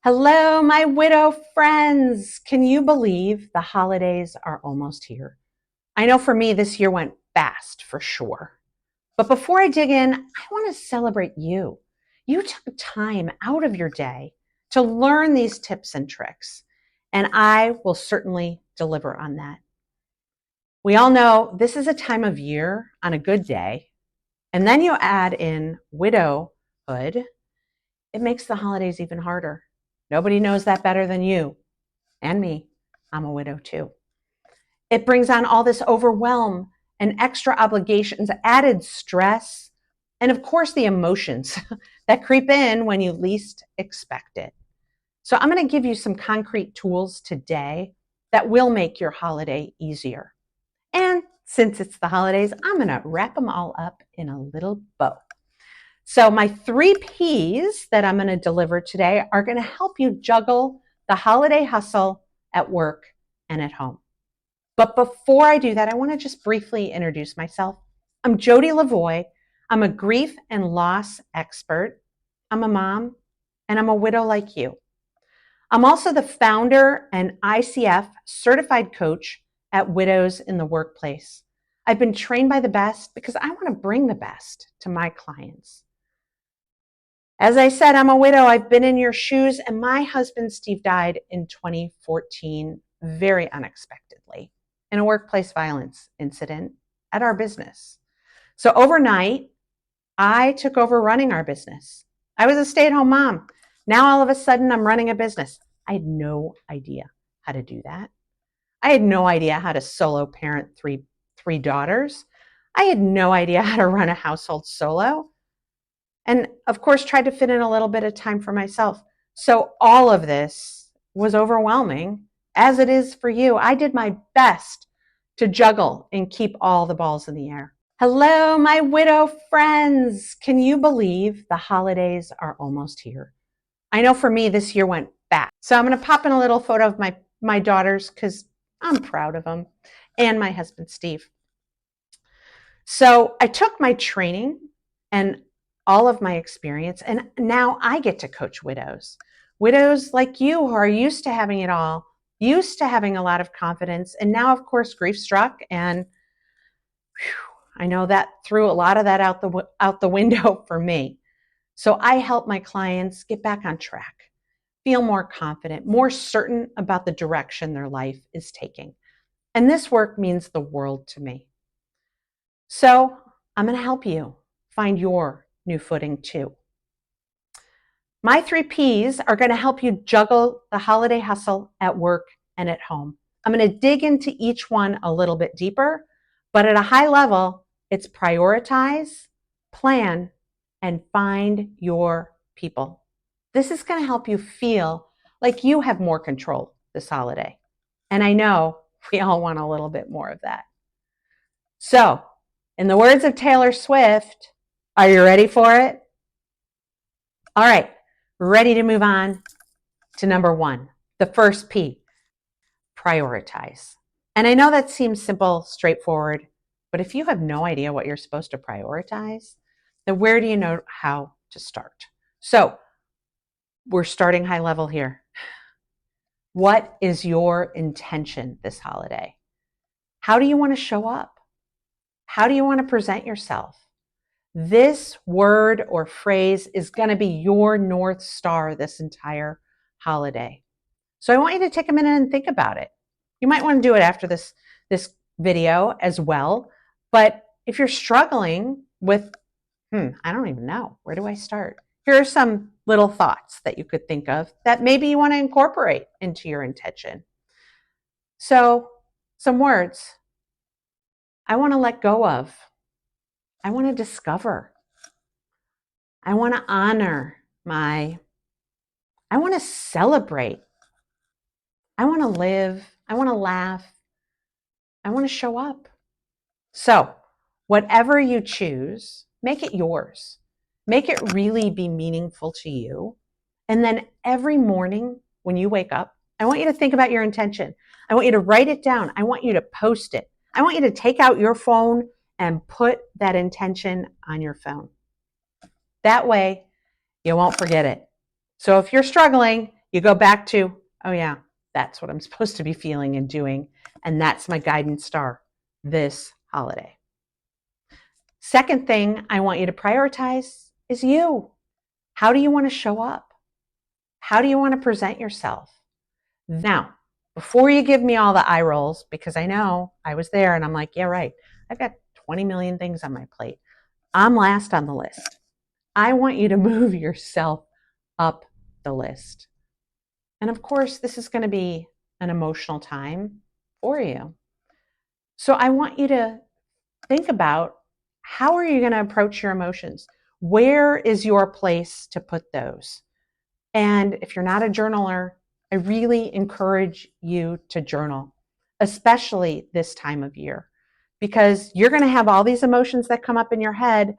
Hello, my widow friends. Can you believe the holidays are almost here? I know for me, this year went fast for sure. But before I dig in, I want to celebrate you. You took time out of your day to learn these tips and tricks, and I will certainly deliver on that. We all know this is a time of year on a good day, and then you add in widowhood, it makes the holidays even harder. Nobody knows that better than you and me. I'm a widow too. It brings on all this overwhelm and extra obligations, added stress, and of course the emotions that creep in when you least expect it. So I'm going to give you some concrete tools today that will make your holiday easier. And since it's the holidays, I'm going to wrap them all up in a little bow. So my 3 P's that I'm going to deliver today are going to help you juggle the holiday hustle at work and at home. But before I do that, I want to just briefly introduce myself. I'm Jody Lavoie. I'm a grief and loss expert. I'm a mom, and I'm a widow like you. I'm also the founder and ICF certified coach at Widows in the Workplace. I've been trained by the best because I want to bring the best to my clients. As I said, I'm a widow. I've been in your shoes, and my husband, Steve, died in 2014 very unexpectedly in a workplace violence incident at our business. So overnight, I took over running our business. I was a stay-at-home mom. Now all of a sudden, I'm running a business. I had no idea how to do that. I had no idea how to solo parent three daughters. I had no idea how to run a household solo. And of course, tried to fit in a little bit of time for myself. So all of this was overwhelming, as it is for you. I did my best to juggle and keep all the balls in the air. Hello, my widow friends. Can you believe the holidays are almost here? I know for me, this year went fast. So I'm going to pop in a little photo of my daughters because I'm proud of them, and my husband, Steve. So I took my training and all of my experience, and now I get to coach widows. Widows like you who are used to having it all, used to having a lot of confidence, and now, of course, grief struck, and I know that threw a lot of that out the window for me. So I help my clients get back on track, feel more confident, more certain about the direction their life is taking. And this work means the world to me. So I'm going to help you find your new footing too. My 3 P's are going to help you juggle the holiday hustle at work and at home. I'm going to dig into each one a little bit deeper, but at a high level, it's prioritize, plan, and find your people. This is going to help you feel like you have more control this holiday. And I know we all want a little bit more of that. So, in the words of Taylor Swift, are you ready for it? All right, ready to move on to number 1, the first P, prioritize. And I know that seems simple, straightforward, but if you have no idea what you're supposed to prioritize, then where do you know how to start? So we're starting high level here. What is your intention this holiday? How do you want to show up? How do you want to present yourself? This word or phrase is going to be your North Star this entire holiday. So I want you to take a minute and think about it. You might want to do it after this video as well. But if you're struggling with, I don't even know, where do I start? Here are some little thoughts that you could think of that maybe you want to incorporate into your intention. So some words. I want to let go of. I want to discover. I want to honor I want to celebrate. I want to live. I want to laugh. I want to show up. So whatever you choose, make it yours. Make it really be meaningful to you. And then every morning when you wake up, I want you to think about your intention. I want you to write it down. I want you to post it. I want you to take out your phone and put that intention on your phone. That way, you won't forget it. So if you're struggling, You go back to, oh yeah, that's what I'm supposed to be feeling and doing. And that's my guidance star this holiday. Second thing I want you to prioritize is you. How do you want to show up? How do you want to present yourself? Now, before you give me all the eye rolls, because I know I was there and I'm like, yeah, right. I've got 20 million things on my plate. I'm last on the list. I want you to move yourself up the list. And of course, this is going to be an emotional time for you. So I want you to think about, how are you going to approach your emotions? Where is your place to put those? And if you're not a journaler, I really encourage you to journal, especially this time of year, because you're going to have all these emotions that come up in your head,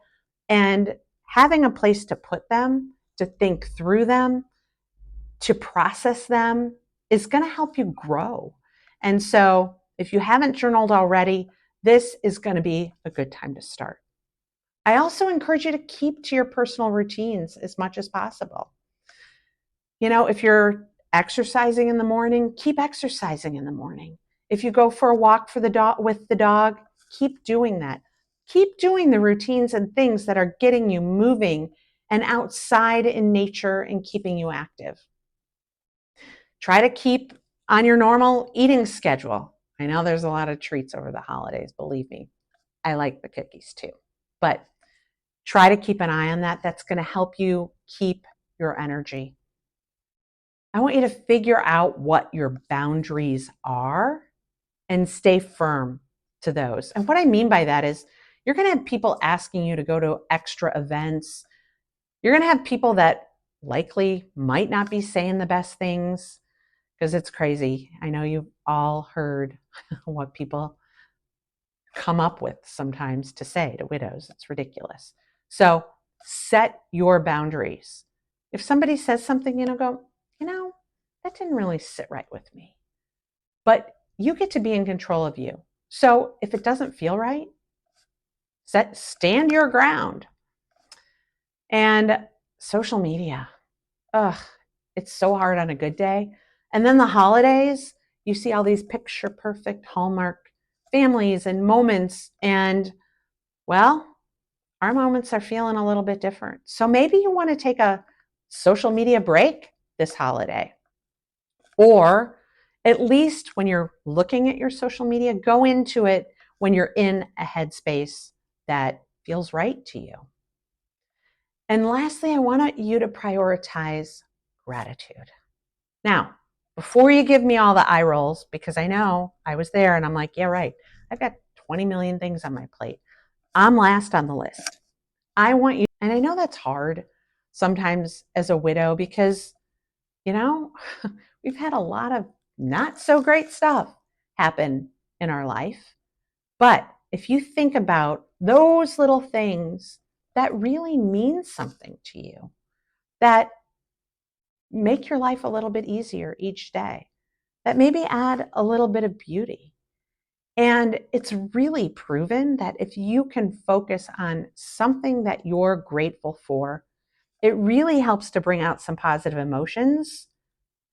and having a place to put them, to think through them, to process them is going to help you grow. And so if you haven't journaled already, this is going to be a good time to start. I also encourage you to keep to your personal routines as much as possible. You know, if you're exercising in the morning, keep exercising in the morning. If you go for a walk for the dog with the dog, keep doing that. Keep doing the routines and things that are getting you moving and outside in nature and keeping you active. Try to keep on your normal eating schedule. I know there's a lot of treats over the holidays, believe me. I like the cookies too. But try to keep an eye on that. That's going to help you keep your energy. I want you to figure out what your boundaries are and stay firm to those. And what I mean by that is, you're going to have people asking you to go to extra events. You're going to have people that likely might not be saying the best things, because it's crazy. I know you've all heard what people come up with sometimes to say to widows. It's ridiculous. So set your boundaries. If somebody says something, go, that didn't really sit right with me. But you get to be in control of you. So if it doesn't feel right, stand your ground. And social media, it's so hard on a good day. And then the holidays, you see all these picture perfect Hallmark families and moments. And well, our moments are feeling a little bit different. So maybe you want to take a social media break this holiday. Or at least when you're looking at your social media, go into it when you're in a headspace that feels right to you. And lastly, I want you to prioritize gratitude. Now, before you give me all the eye rolls, because I know I was there and I'm like, yeah, right. I've got 20 million things on my plate. I'm last on the list. I want you, and I know that's hard sometimes as a widow, because, we've had a lot of not so great stuff happen in our life. But if you think about those little things that really mean something to you, that make your life a little bit easier each day, that maybe add a little bit of beauty. And it's really proven that if you can focus on something that you're grateful for, it really helps to bring out some positive emotions.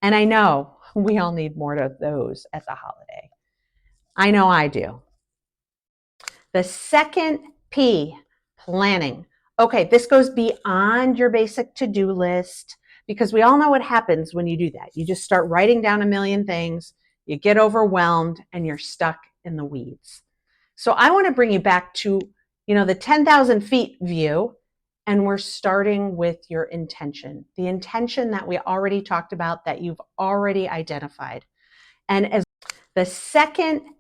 And I know we all need more of those at the holiday. I know I do. The second P, planning. Okay, this goes beyond your basic to-do list, because we all know what happens when you do that. You just start writing down a million things, you get overwhelmed, and you're stuck in the weeds. So I want to bring you back to, the 10,000 feet view, and we're starting with your intention, the intention that we already talked about, that you've already identified. And as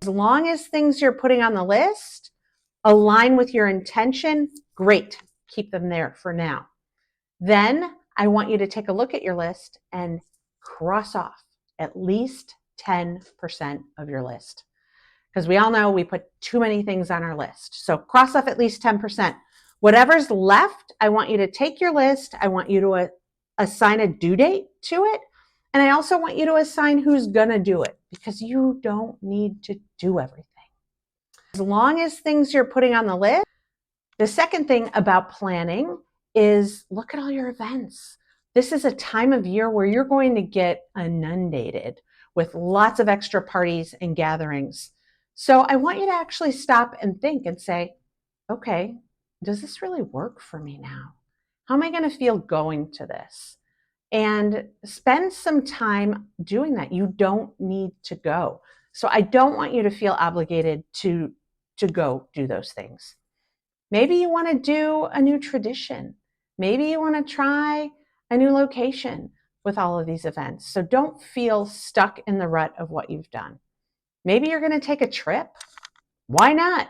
long as things you're putting on the list align with your intention, great, keep them there for now. Then I want you to take a look at your list and cross off at least 10% of your list. Because we all know we put too many things on our list. So cross off at least 10%. Whatever's left, I want you to take your list. I want you to assign a due date to it. And I also want you to assign who's going to do it, because you don't need to do everything. As long as things you're putting on the list. The second thing about planning is look at all your events. This is a time of year where you're going to get inundated with lots of extra parties and gatherings. So I want you to actually stop and think and say, okay, does this really work for me now? How am I going to feel going to this? And spend some time doing that. You don't need to go. So I don't want you to feel obligated to go do those things. Maybe you want to do a new tradition. Maybe you want to try a new location with all of these events. So don't feel stuck in the rut of what you've done. Maybe you're going to take a trip. Why not?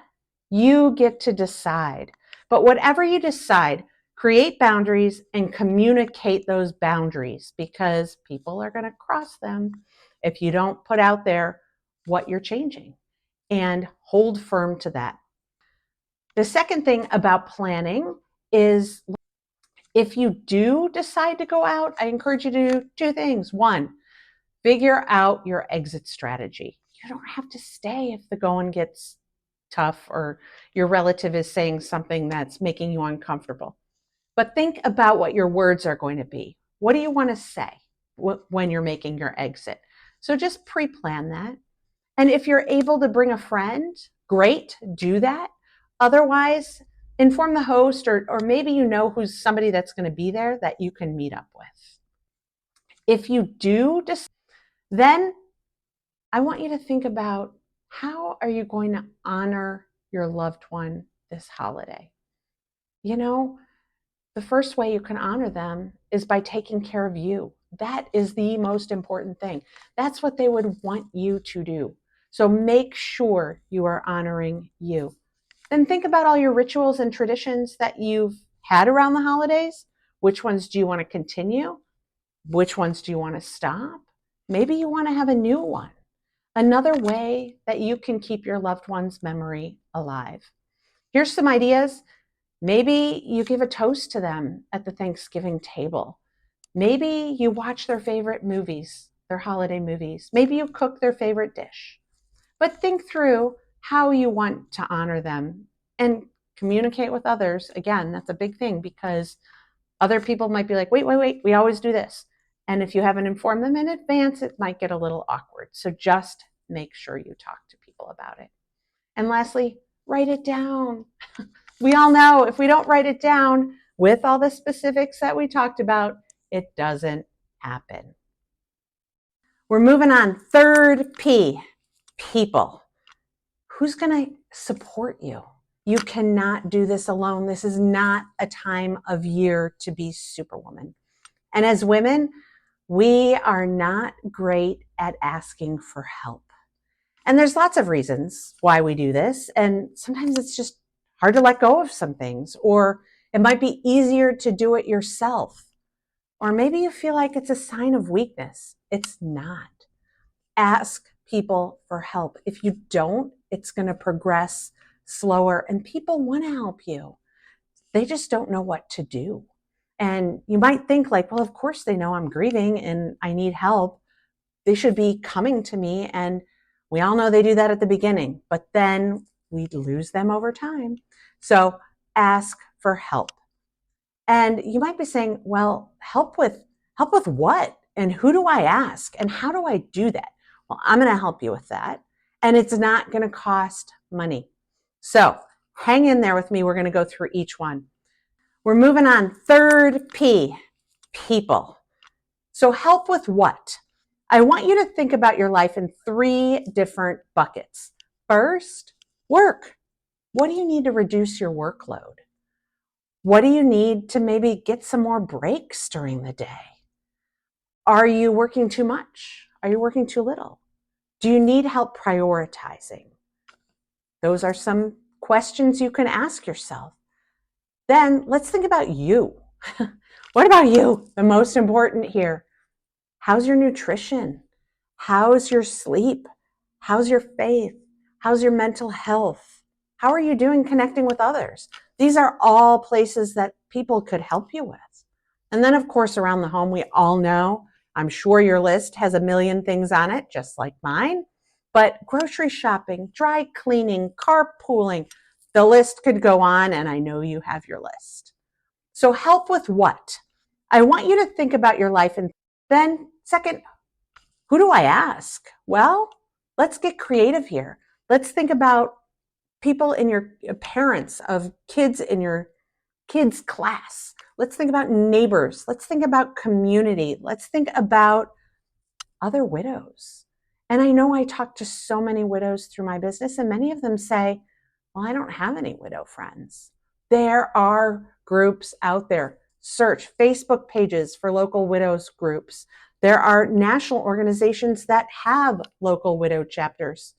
You get to decide. But whatever you decide, create boundaries and communicate those boundaries, because people are going to cross them if you don't put out there what you're changing, and hold firm to that. The second thing about planning is, if you do decide to go out, I encourage you to do two things. One, figure out your exit strategy. You don't have to stay if the going gets tough or your relative is saying something that's making you uncomfortable. But think about what your words are going to be. What do you want to say when you're making your exit? So just pre-plan that. And if you're able to bring a friend, great, do that. Otherwise, inform the host, or maybe you know who's somebody that's going to be there that you can meet up with. If you do, then I want you to think about, how are you going to honor your loved one this holiday? You know, the first way you can honor them is by taking care of you. That is the most important thing. That's what they would want you to do. So make sure you are honoring you. Then think about all your rituals and traditions that you've had around the holidays. Which ones do you want to continue? Which ones do you want to stop? Maybe you want to have a new one. Another way that you can keep your loved one's memory alive. Here's some ideas. Maybe you give a toast to them at the Thanksgiving table. Maybe you watch their favorite movies, their holiday movies. Maybe you cook their favorite dish. But think through how you want to honor them and communicate with others. Again, that's a big thing, because other people might be like, wait, we always do this. And if you haven't informed them in advance, it might get a little awkward. So just make sure you talk to people about it. And lastly, write it down. We all know if we don't write it down with all the specifics that we talked about, it doesn't happen. We're moving on. Third P, people. Who's going to support you? You cannot do this alone. This is not a time of year to be superwoman. And as women, we are not great at asking for help. And there's lots of reasons why we do this. And sometimes it's just hard to let go of some things, or it might be easier to do it yourself. Or maybe you feel like it's a sign of weakness. It's not. Ask people for help. If you don't, it's going to progress slower, and people want to help you. They just don't know what to do. And you might think like, well, of course they know I'm grieving and I need help. They should be coming to me. And we all know they do that at the beginning, but then we lose them over time. So ask for help. And you might be saying, well, help with what? And who do I ask? And how do I do that? Well, I'm going to help you with that. And it's not going to cost money. So hang in there with me. We're going to go through each one. We're moving on. Third P, people. So help with what? I want you to think about your life in three different buckets. First, work. What do you need to reduce your workload? What do you need to maybe get some more breaks during the day? Are you working too much? Are you working too little? Do you need help prioritizing? Those are some questions you can ask yourself. Then let's think about you. What about you? The most important here. How's your nutrition? How's your sleep? How's your faith? How's your mental health? How are you doing connecting with others? These are all places that people could help you with. And then, of course, around the home, we all know, I'm sure your list has a million things on it, just like mine. But grocery shopping, dry cleaning, carpooling, the list could go on, and I know you have your list. So help with what? I want you to think about your life. And then second, who do I ask? Well, let's get creative here. Let's think about people in your parents of kids in your kids class. Let's think about neighbors. Let's think about community. Let's think about other widows. And I know I talk to so many widows through my business, and many of them say, well, I don't have any widow friends. There are groups out there. Search Facebook pages for local widows groups. There are national organizations that have local widow chapters.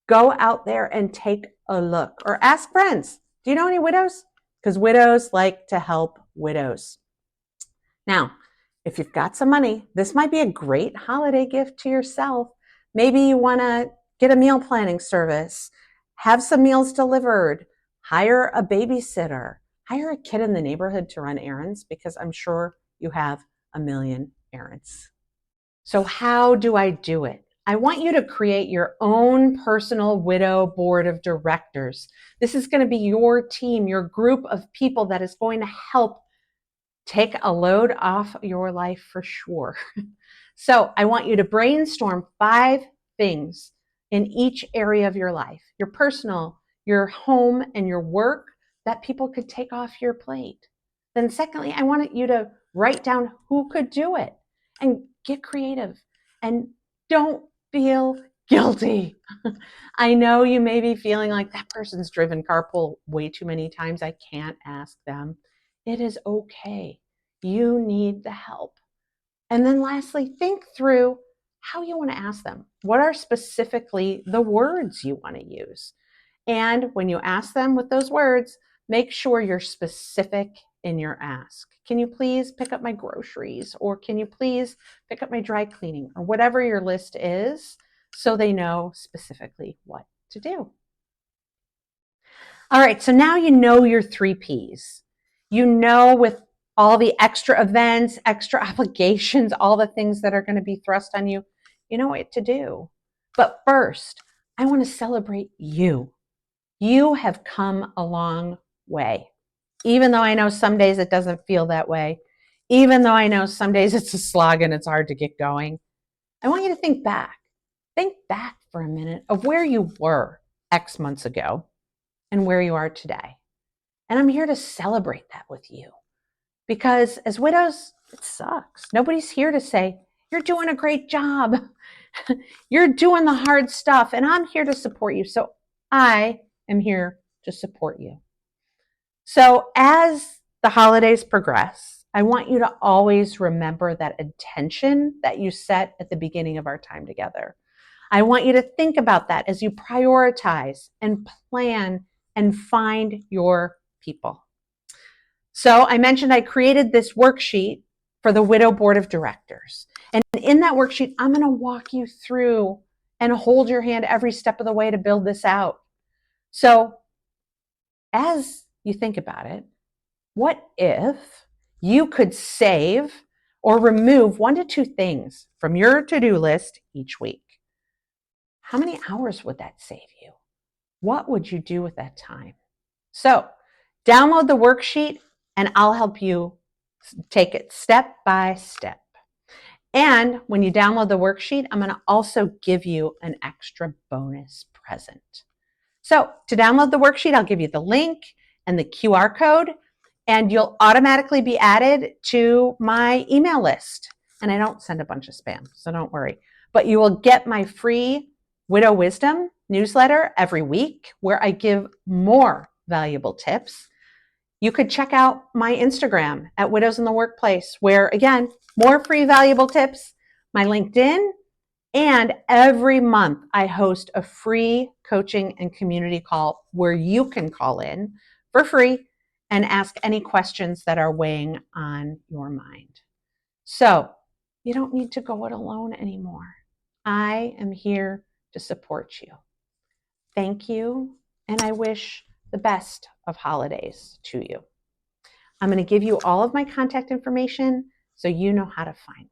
Go out there and take a look, or ask friends, do you know any widows? Because widows like to help widows. Now, if you've got some money, this might be a great holiday gift to yourself. Maybe you want to get a meal planning service, have some meals delivered, hire a babysitter, hire a kid in the neighborhood to run errands, because I'm sure you have a million errands. So how do I do it? I want you to create your own personal widow board of directors. This is going to be your team, your group of people that is going to help take a load off your life for sure. So I want you to brainstorm 5 things in each area of your life, your personal, your home, and your work, that people could take off your plate. Then secondly, I want you to write down who could do it and get creative, and don't feel guilty. I know you may be feeling like that person's driven carpool way too many times. I can't ask them. It is okay. You need the help. And then lastly, think through how you want to ask them. What are specifically the words you want to use? And when you ask them with those words, make sure you're specific in your ask. Can you please pick up my groceries? Or can you please pick up my dry cleaning? Or whatever your list is, so they know specifically what to do. All right, so now you know your 3 Ps. You know, with all the extra events, extra obligations, all the things that are going to be thrust on you, you know what to do. But first, I want to celebrate you. You have come a long way. Even though I know some days it doesn't feel that way, even though I know some days it's a slog and it's hard to get going, I want you to think back. Think back for a minute of where you were X months ago and where you are today. And I'm here to celebrate that with you. Because as widows, it sucks. Nobody's here to say, you're doing a great job. You're doing the hard stuff, and I'm here to support you. So I am here to support you. So as the holidays progress, I want you to always remember that intention that you set at the beginning of our time together. I want you to think about that as you prioritize and plan and find your people. So I mentioned I created this worksheet for the Widow Board of Directors. And in that worksheet, I'm going to walk you through and hold your hand every step of the way to build this out. So as you think about it, what if you could save or remove 1 to 2 things from your to-do list each week? How many hours would that save you? What would you do with that time? So download the worksheet and I'll help you take it step by step. And when you download the worksheet, I'm going to also give you an extra bonus present. So to download the worksheet, I'll give you the link and the QR code, and you'll automatically be added to my email list. And I don't send a bunch of spam, so don't worry. But you will get my free Widow Wisdom newsletter every week, where I give more valuable tips. You could check out my Instagram at Widows in the Workplace, where, again, more free valuable tips, my LinkedIn, and every month I host a free coaching and community call where you can call in for free and ask any questions that are weighing on your mind. So you don't need to go it alone anymore. I am here to support you. Thank you, and I wish the best of holidays to you. I'm going to give you all of my contact information so you know how to find me.